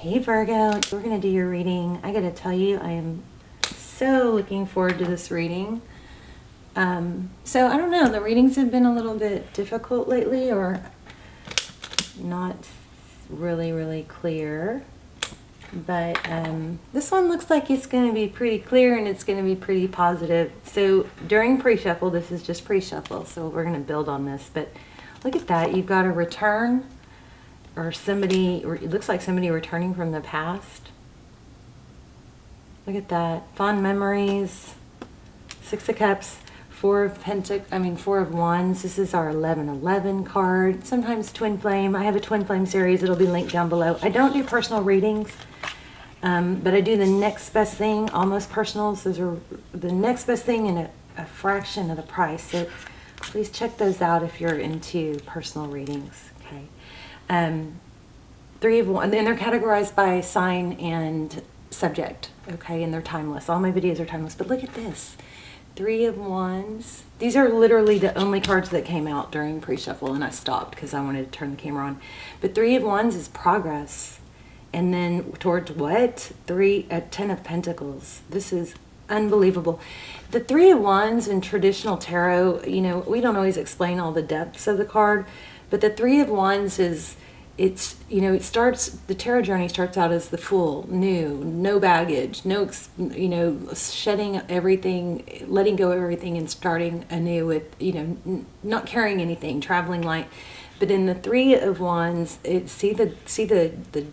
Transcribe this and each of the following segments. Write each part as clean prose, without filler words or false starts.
Hey Virgo, we're going to do your reading. I got to tell you, I am so looking forward to this reading. So I don't know, the readings have been a little bit difficult lately, or not really clear. But this one looks like it's going to be pretty clear and it's going to be pretty positive. So during pre-shuffle, this is just pre-shuffle, so we're going to build on this. But look at that, you've got a return, or somebody, or it looks like somebody returning from the past. Look at that, fond memories, Six of Cups, Four of Wands. This is our 1111 card. Sometimes twin flame. I have a twin flame series. It'll be linked down below. I don't do personal readings, but I do the next best thing, almost personals. Those are the next best thing in a fraction of the price. So please check those out if you're into personal readings. Okay. Three of Wands, and they're categorized by sign and subject. Okay, and they're timeless. All my videos are timeless. But look at this. Three of Wands. These are literally the only cards that came out during pre-shuffle, and I stopped because I wanted to turn the camera on. But Three of Wands is progress. And then towards what? Ten of Pentacles. This is unbelievable. The Three of Wands in traditional tarot, you know, we don't always explain all the depths of the card, but the Three of Wands is, it's, you know, it starts, the tarot journey starts out as the Fool, new, no baggage, no, you know, shedding everything, letting go of everything and starting anew with, you know, not carrying anything, traveling light. But in the Three of Wands, see the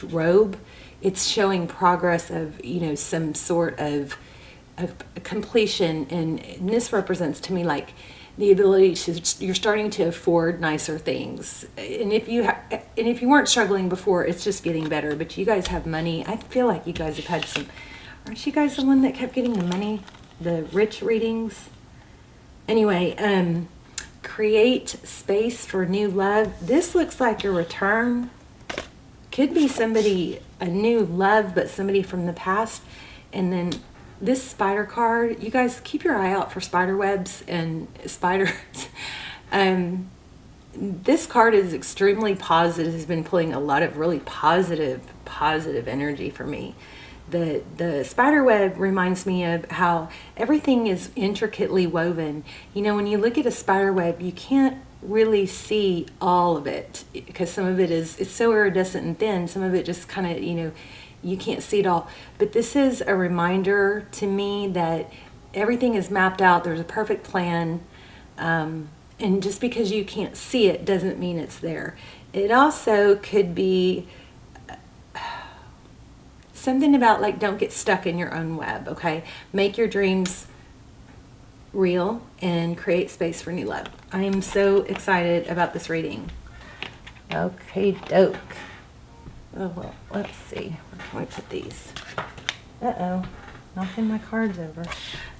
robe, it's showing progress of, you know, some sort of a completion, and this represents to me like the ability to, you're starting to afford nicer things, and if you weren't struggling before, it's just getting better. But you guys have money. I feel like you guys have had some, aren't you guys the one that kept getting the money, the rich readings? Anyway, create space for new love. This looks like a return. Could be somebody, a new love, but somebody from the past. And then this spider card, you guys keep your eye out for spider webs and spiders. This card is extremely positive. Has been pulling a lot of really positive energy for me. The spider web reminds me of how everything is intricately woven. You know, when you look at a spider web, you can't really see all of it because some of it it's so iridescent and thin. Some of it just kind of, you know, you can't see it all. But this is a reminder to me that everything is mapped out. There's a perfect plan. And just because you can't see it doesn't mean it's there. It also could be something about like, don't get stuck in your own web, okay? Make your dreams real and create space for new love. I am so excited about this reading. Okay, doke. Oh, well, let's see. Where can we put these? Uh-oh, knocking my cards over.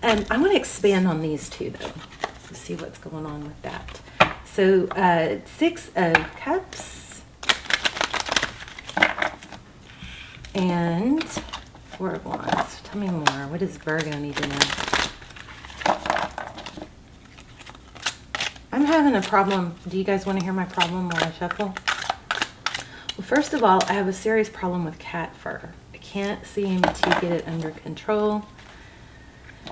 I want to expand on these two, though, to see what's going on with that. So, Six of Cups and Four of Wands. Tell me more. What does Virgo need to know? I'm having a problem. Do you guys want to hear my problem while I shuffle? Well, first of all, I have a serious problem with cat fur. I can't seem to get it under control.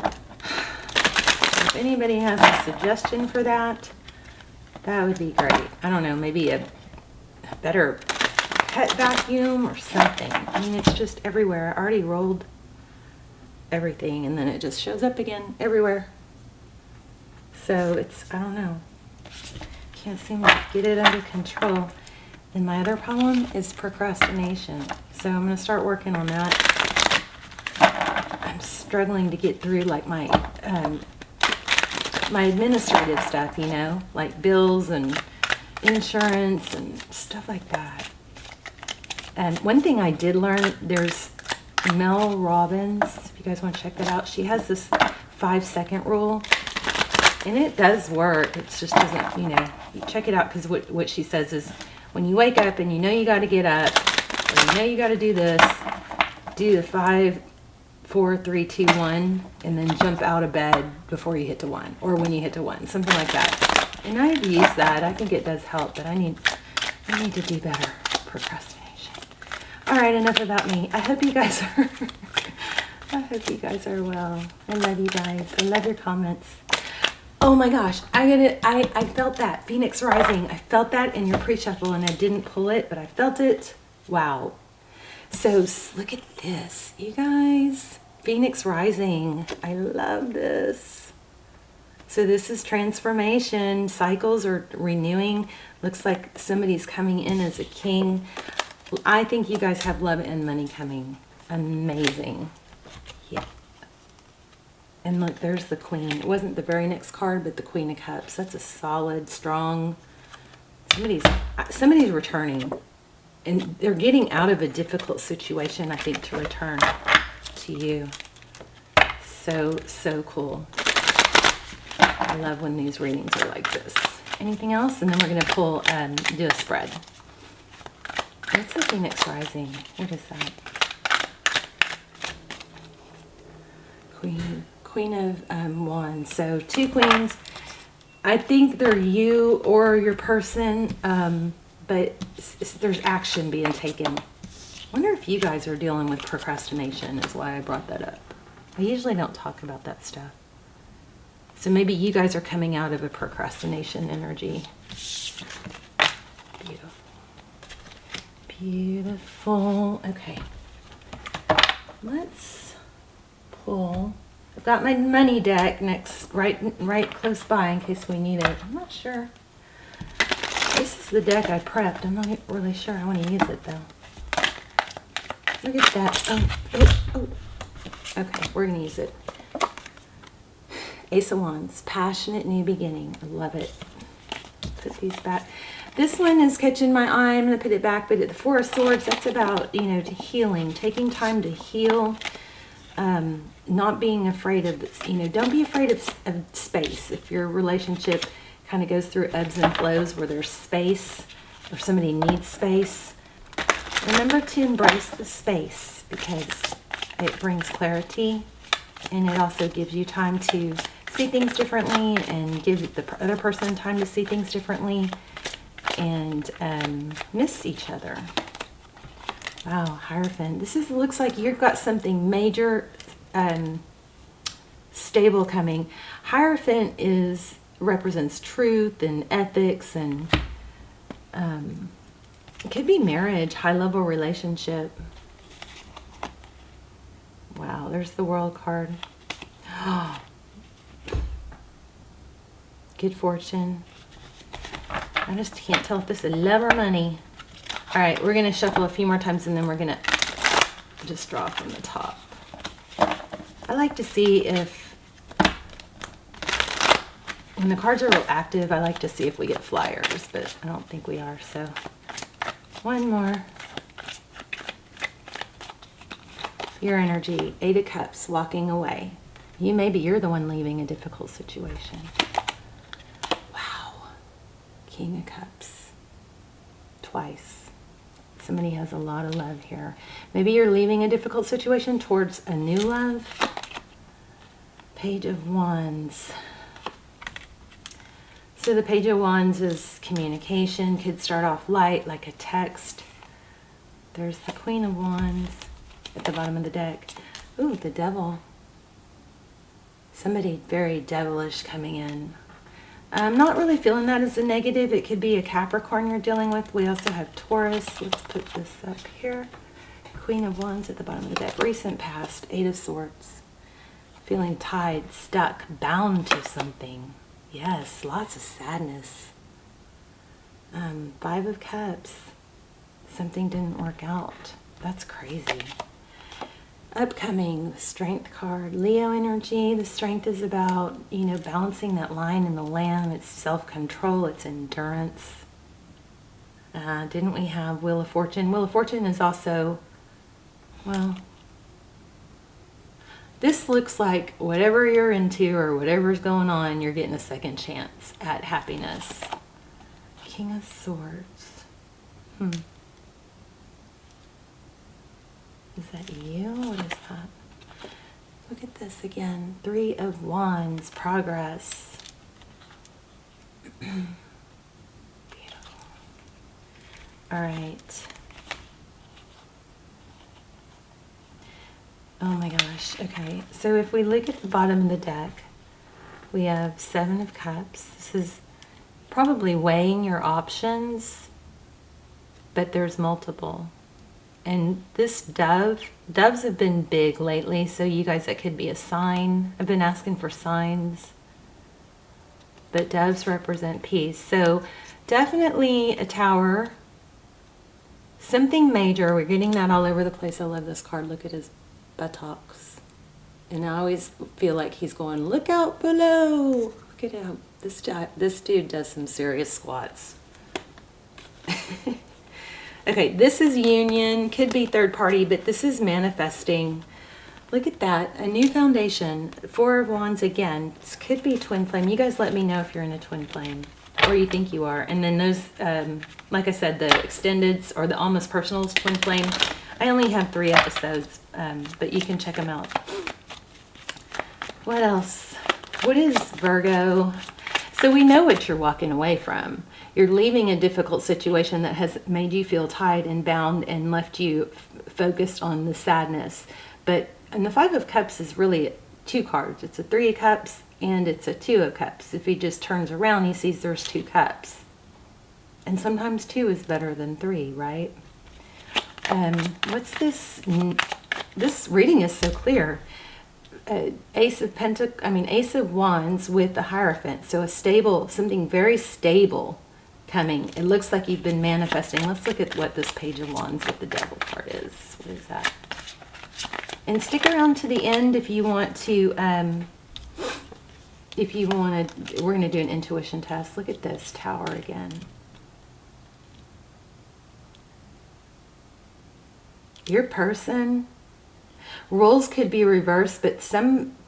If anybody has a suggestion for that, that would be great. I don't know, maybe a better pet vacuum or something. I mean, it's just everywhere. I already rolled everything and then it just shows up again everywhere. So it's, I don't know. Can't seem to get it under control. And my other problem is procrastination. So I'm going to start working on that. I'm struggling to get through like my my administrative stuff, you know, like bills and insurance and stuff like that. And one thing I did learn, there's Mel Robbins, if you guys want to check that out, she has this 5-second rule. And it does work. It just doesn't, you know, you check it out, because what she says is, when you wake up and you know you got to get up, or you know you got to do this, do the 5, 4, 3, 2, 1, and then jump out of bed before you hit to 1, or when you hit to 1, something like that. And I've used that. I think it does help, but I need to do better. Procrastination. All right, enough about me. I hope you guys are I hope you guys are well. I love you guys. I love your comments. Oh my gosh, I felt that. Phoenix Rising. I felt that in your pre-shuffle and I didn't pull it, but I felt it. Wow. So look at this, you guys. Phoenix Rising. I love this. So this is transformation. Cycles are renewing. Looks like somebody's coming in as a king. I think you guys have love and money coming. Amazing. Yeah. And look, there's the Queen. It wasn't the very next card, but the Queen of Cups. That's a solid, strong. Somebody's returning. And they're getting out of a difficult situation, I think, to return to you. So cool. I love when these readings are like this. Anything else? And then we're going to pull, do a spread. What's the Phoenix Rising? What is that? Queen of Wands. So 2 queens. I think they're you or your person, but there's action being taken. I wonder if you guys are dealing with procrastination is why I brought that up. I usually don't talk about that stuff. So maybe you guys are coming out of a procrastination energy. Beautiful. Beautiful. Okay. Let's pull. I've got my money deck next, right close by in case we need it. I'm not sure. This is the deck I prepped. I'm not really sure I want to use it though. Look at that. Oh. Okay, we're going to use it. Ace of Wands, passionate new beginning. I love it. Put these back. This one is catching my eye. I'm going to put it back, but the Four of Swords, that's about, to healing, taking time to heal, not being afraid of, don't be afraid of space. If your relationship kind of goes through ebbs and flows where there's space or somebody needs space, remember to embrace the space because it brings clarity and it also gives you time to see things differently and give the other person time to see things differently and miss each other. Wow, Hierophant. This looks like you've got something major, stable coming. Hierophant represents truth and ethics and it could be marriage, high-level relationship. Wow, there's the World card. Good fortune. I just can't tell if this is love or money. All right, we're going to shuffle a few more times and then we're going to just draw from the top. I like to see if, when the cards are real active, I like to see if we get flyers, but I don't think we are, so one more. Your energy, 8 of Cups, walking away. Maybe you're the one leaving a difficult situation. Wow. King of Cups. Twice. Somebody has a lot of love here. Maybe you're leaving a difficult situation towards a new love. Page of Wands. So the Page of Wands is communication. Could start off light, like a text. There's the Queen of Wands at the bottom of the deck. Ooh, the Devil. Somebody very devilish coming in. I'm not really feeling that as a negative. It could be a Capricorn you're dealing with. We also have Taurus. Let's put this up here. Queen of Wands at the bottom of the deck. Recent past, 8 of Swords. Feeling tied, stuck, bound to something. Yes, lots of sadness. 5 of Cups. Something didn't work out. That's crazy. Upcoming, the Strength card. Leo energy. The Strength is about, balancing that line in the Lamb. It's self-control. It's endurance. Didn't we have Wheel of Fortune? Wheel of Fortune is also, well, this looks like whatever you're into or whatever's going on, you're getting a second chance at happiness. King of Swords. Is that you? What is that? Look at this again. 3 of Wands. Progress. Beautiful. All right. Oh my gosh. Okay. So if we look at the bottom of the deck, we have 7 of Cups. This is probably weighing your options, but there's multiple. And this doves have been big lately, so you guys, that could be a sign. I've been asking for signs. But doves represent peace. So definitely a Tower. Something major. We're getting that all over the place. I love this card. Look at his buttocks. And I always feel like he's going, look out below. Look at him. This dude does some serious squats. Okay, this is union. Could be third party, but this is manifesting. Look at that. A new foundation. 4 of Wands again. This could be twin flame. You guys let me know if you're in a twin flame or you think you are. And then those, like I said, the extendeds or the almost personals twin flame. I only have 3 episodes, but you can check them out. What else? What is Virgo? So we know what you're walking away from. You're leaving a difficult situation that has made you feel tied and bound and left you focused on the sadness. But and the 5 of Cups is really 2 cards. It's a 3 of Cups and it's a 2 of Cups. If he just turns around, he sees there's 2 cups. And sometimes 2 is better than 3, right? What's this? This reading is so clear. Ace of Wands with the Hierophant. So a stable, something very stable coming. It looks like you've been manifesting. Let's look at what this Page of Wands with the Devil card is. What is that? And stick around to the end if you want to, we're going to do an intuition test. Look at this Tower again. Your person, roles could be reversed, but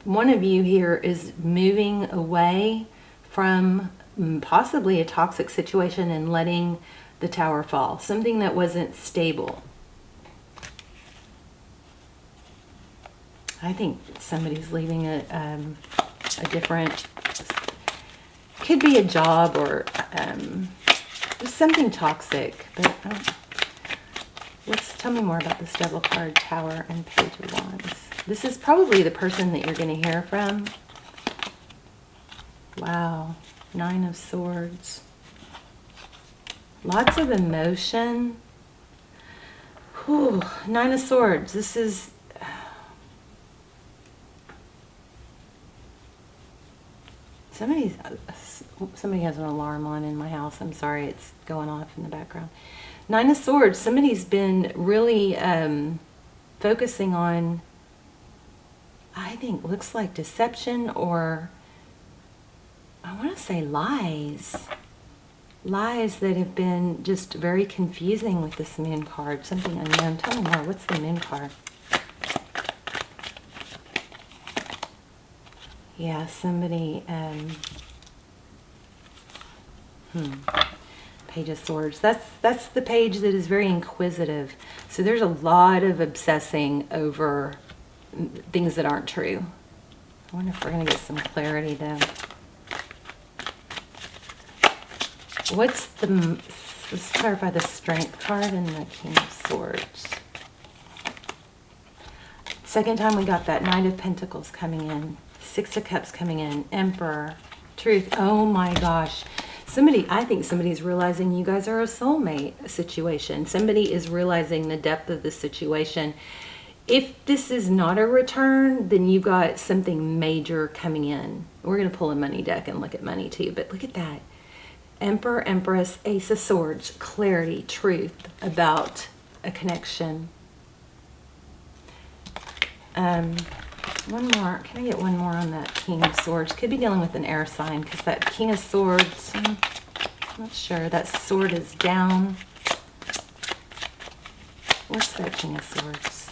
one of you here is moving away from possibly a toxic situation and letting the Tower fall. Something that wasn't stable. I think somebody's leaving a different, could be a job or something toxic. But tell me more about this Devil card, Tower, and Page of Wands. This is probably the person that you're going to hear from. Wow, 9 of Swords. Lots of emotion. Whew, 9 of Swords. This is... Somebody has an alarm on in my house. I'm sorry, it's going off in the background. 9 of Swords. Somebody's been really focusing on, I think, looks like deception, or I want to say lies. Lies that have been just very confusing with this Moon card. Something unknown. Tell me more. What's the Moon card? Yeah, somebody, Page of Swords. That's the page that is very inquisitive. So there's a lot of obsessing over things that aren't true. I wonder if we're going to get some clarity though. Let's clarify the Strength card and the King of Swords. Second time we got that Knight of Pentacles coming in. 6 of Cups coming in. Emperor. Truth. Oh my gosh. I think somebody's realizing you guys are a soulmate situation. Somebody is realizing the depth of the situation. If this is not a return, then you got something major coming in. We're going to pull a money deck and look at money too, but look at that. Emperor, Empress, Ace of Swords, clarity, truth about a connection. One more. Can I get one more on that King of Swords? Could be dealing with an air sign because that King of Swords, I'm not sure. That sword is down. What's that King of Swords?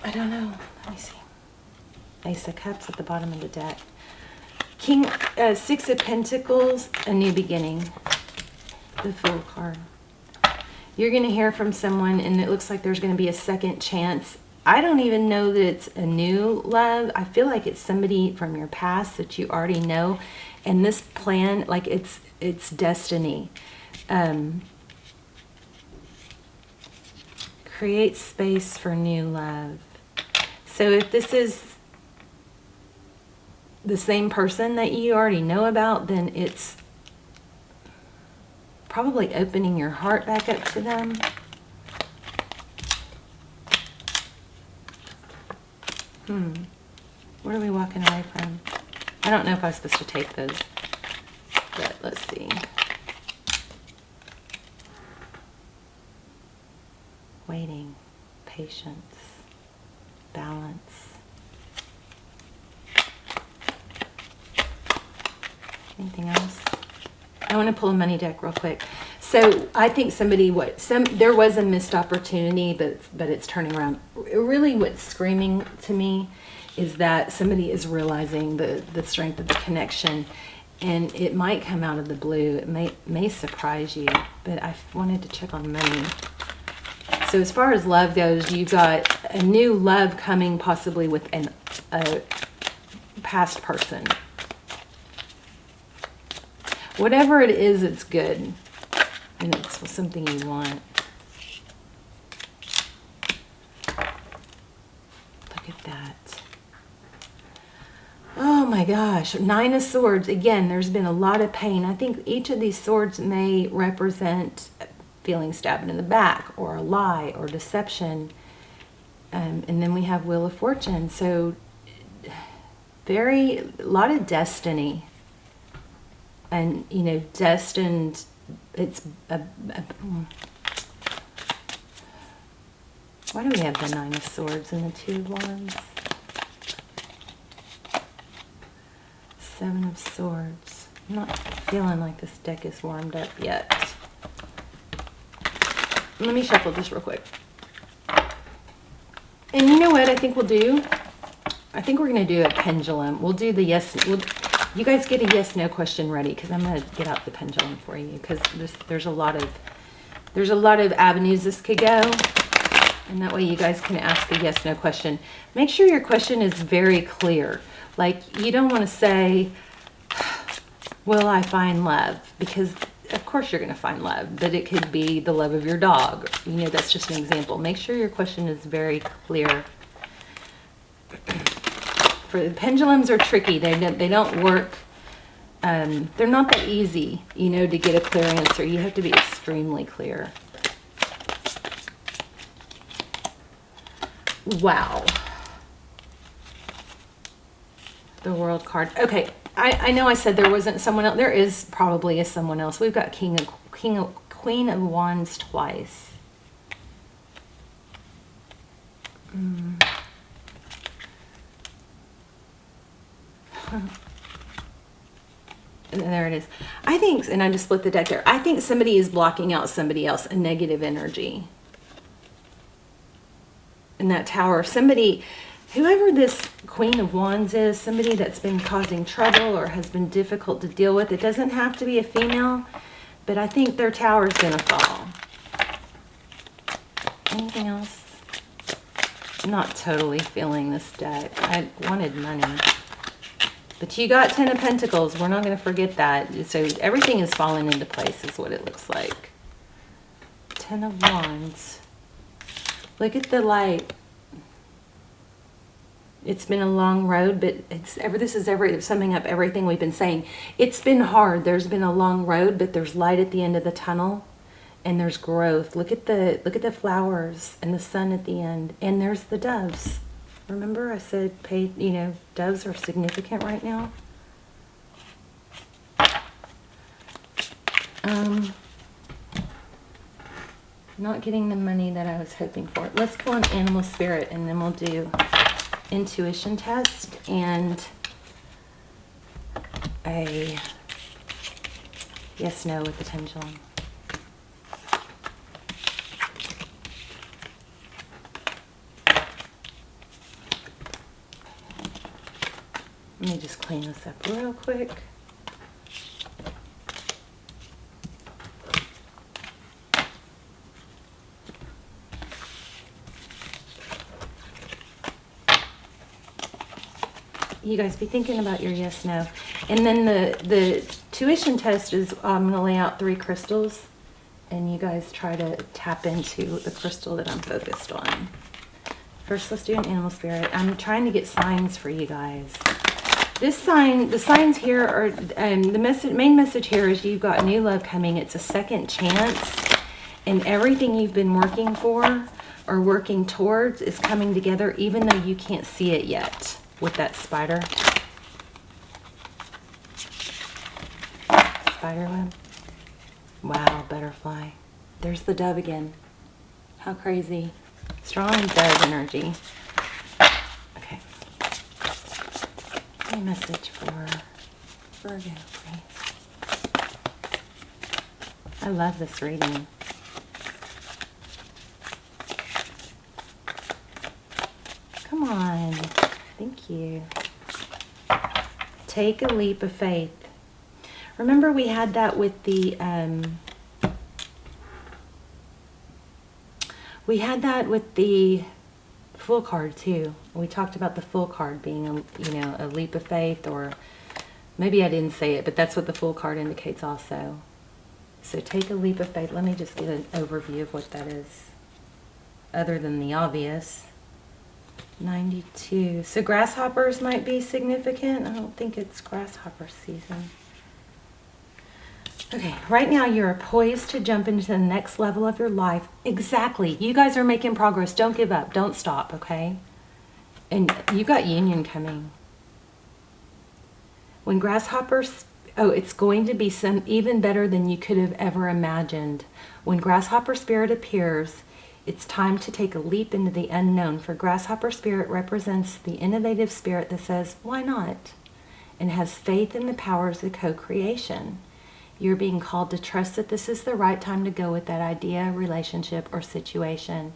I don't know. Let me see. Ace of Cups at the bottom of the deck. King, 6 of Pentacles, a new beginning. The Fool card. You're going to hear from someone, and it looks like there's going to be a second chance I don't even know that it's a new love. I feel like it's somebody from your past that you already know. And this plan, like it's destiny. Create space for new love. So if this is the same person that you already know about, then it's probably opening your heart back up to them. What are we walking away from? I don't know if I was supposed to take those, but let's see. Waiting, patience, balance. Anything else? I want to pull a money deck real quick. So I think there was a missed opportunity, but it's turning around. Really what's screaming to me is that somebody is realizing the strength of the connection, and it might come out of the blue. It may surprise you, but I wanted to check on money. So as far as love goes, you've got a new love coming possibly with a past person. Whatever it is, it's good. And it's something you want. Look at that. Oh my gosh. 9 of Swords. Again, there's been a lot of pain. I think each of these swords may represent feeling stabbed in the back, or a lie, or deception. And then we have Wheel of Fortune. So a lot of destiny. And, you know, destined, it's why do we have the 9 of Swords and the 2 of Wands? 7 of Swords. I'm not feeling like this deck is warmed up yet. Let me shuffle this real quick. And you know what I think we'll do? I think we're going to do a pendulum. We'll do the yes. You guys get a yes/no question ready, because I'm going to get out the pendulum for you, because there's a lot of avenues this could go, and that way you guys can ask a yes/no question. Make sure your question is very clear. Like, you don't want to say, "Will I find love?" Because of course you're going to find love, but it could be the love of your dog. You know, that's just an example. Make sure your question is very clear. For pendulums are tricky. They don't work. They're not that easy, you know, to get a clear answer. You have to be extremely clear. Wow. The World card. Okay, I know I said there wasn't someone else. There is probably someone else. We've got Queen of Wands twice. There it is. I think, and I just split the deck there. I think somebody is blocking out somebody else, a negative energy. In that Tower, somebody, whoever this Queen of Wands is, somebody that's been causing trouble or has been difficult to deal with. It doesn't have to be a female, but I think their tower is going to fall. Anything else? I'm not totally feeling this deck. I wanted money. But you got 10 of Pentacles. We're not going to forget that. So everything is falling into place is what it looks like. 10 of Wands. Look at the light. It's been a long road, but this is summing up everything we've been saying. It's been hard. There's been a long road, but there's light at the end of the tunnel, and there's growth. Look at the flowers and the sun at the end, and there's the doves. Remember I said, doves are significant right now. Not getting the money that I was hoping for. Let's pull an animal spirit, and then we'll do intuition test and a yes/no with the pendulum. Let me just clean this up real quick. You guys be thinking about your yes, no. And then the tuition test is, I'm going to lay out 3 crystals. And you guys try to tap into the crystal that I'm focused on. First, let's do an animal spirit. I'm trying to get signs for you guys. This sign, the signs here are, the main message here is you've got new love coming. It's a second chance. And everything you've been working for or working towards is coming together, even though you can't see it yet with that spider. Spider web. Wow, butterfly. There's the dove again. How crazy. Strong dove energy. Okay. A message for Virgo, please. I love this reading. Come on. Thank you. Take a leap of faith. Remember we had that with the Fool card too. We talked about the Fool card being a leap of faith, or maybe I didn't say it, but that's what the Fool card indicates also. So take a leap of faith. Let me just get an overview of what that is, other than the obvious. 92. So grasshoppers might be significant. I don't think it's grasshopper season. Okay, right now you're poised to jump into the next level of your life. Exactly. You guys are making progress. Don't give up. Don't stop, okay? And you got union coming. When grasshoppers... Oh, it's going to be even better than you could have ever imagined. When grasshopper spirit appears, it's time to take a leap into the unknown. For grasshopper spirit represents the innovative spirit that says, why not? And has faith in the powers of co-creation. You're being called to trust that this is the right time to go with that idea, relationship, or situation.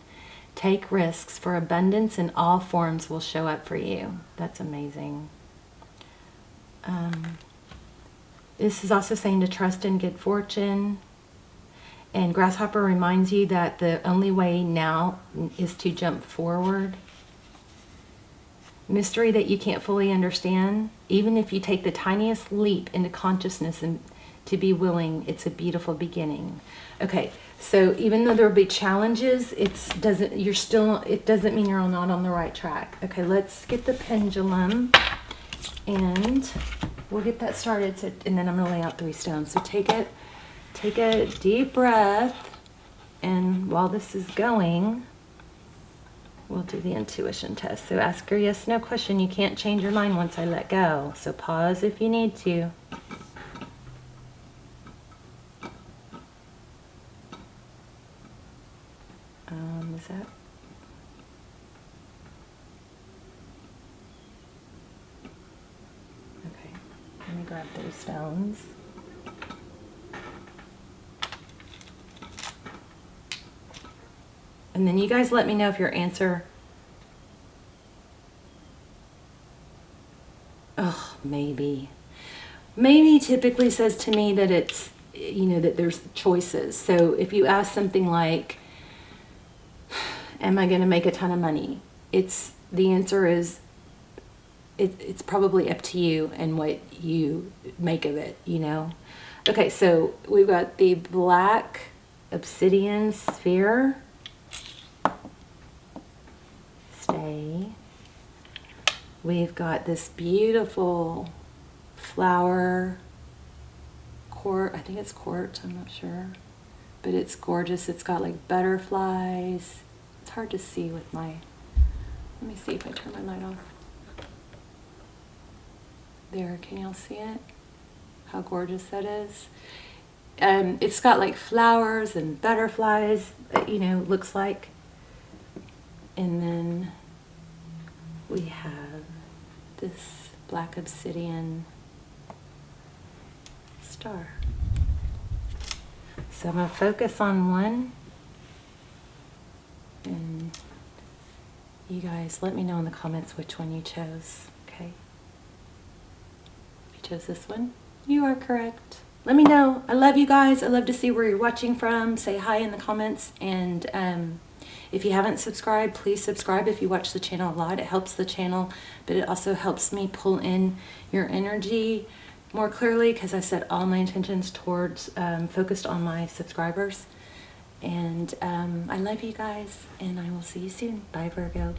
Take risks, for abundance in all forms will show up for you. That's amazing. This is also saying to trust in good fortune. And grasshopper reminds you that the only way now is to jump forward. Mystery that you can't fully understand. Even if you take the tiniest leap into consciousness and to be willing, it's a beautiful beginning. Okay, so even though there will be challenges, it doesn't mean you're not on the right track. Okay, let's get the pendulum and we'll get that started. So, and then I'm gonna lay out 3 stones. So take a deep breath, and while this is going, we'll do the intuition test. So ask your yes, no question. You can't change your mind once I let go. So pause if you need to. Is that? Okay, let me grab 3 stones. And then you guys let me know if your answer, maybe typically says to me that it's, that there's choices. So if you ask something like, am I going to make a ton of money? The answer is, it's probably up to you and what you make of it, Okay, so we've got the black obsidian sphere. Stay. We've got this beautiful flower quartz. I think it's quartz, I'm not sure. But it's gorgeous. It's got like butterflies. It's hard to see with my... Let me see if I turn my light off. There, can y'all see it? How gorgeous that is. It's got like flowers and butterflies, looks like. And then we have this black obsidian star. So I'm going to focus on one. And you guys let me know in the comments which one you chose, okay? If you chose this one, you are correct. Let me know. I love you guys. I love to see where you're watching from. Say hi in the comments. And If you haven't subscribed, please subscribe if you watch the channel a lot. It helps the channel, but it also helps me pull in your energy more clearly because I set all my intentions towards focused on my subscribers. And I love you guys, and I will see you soon. Bye, Virgo.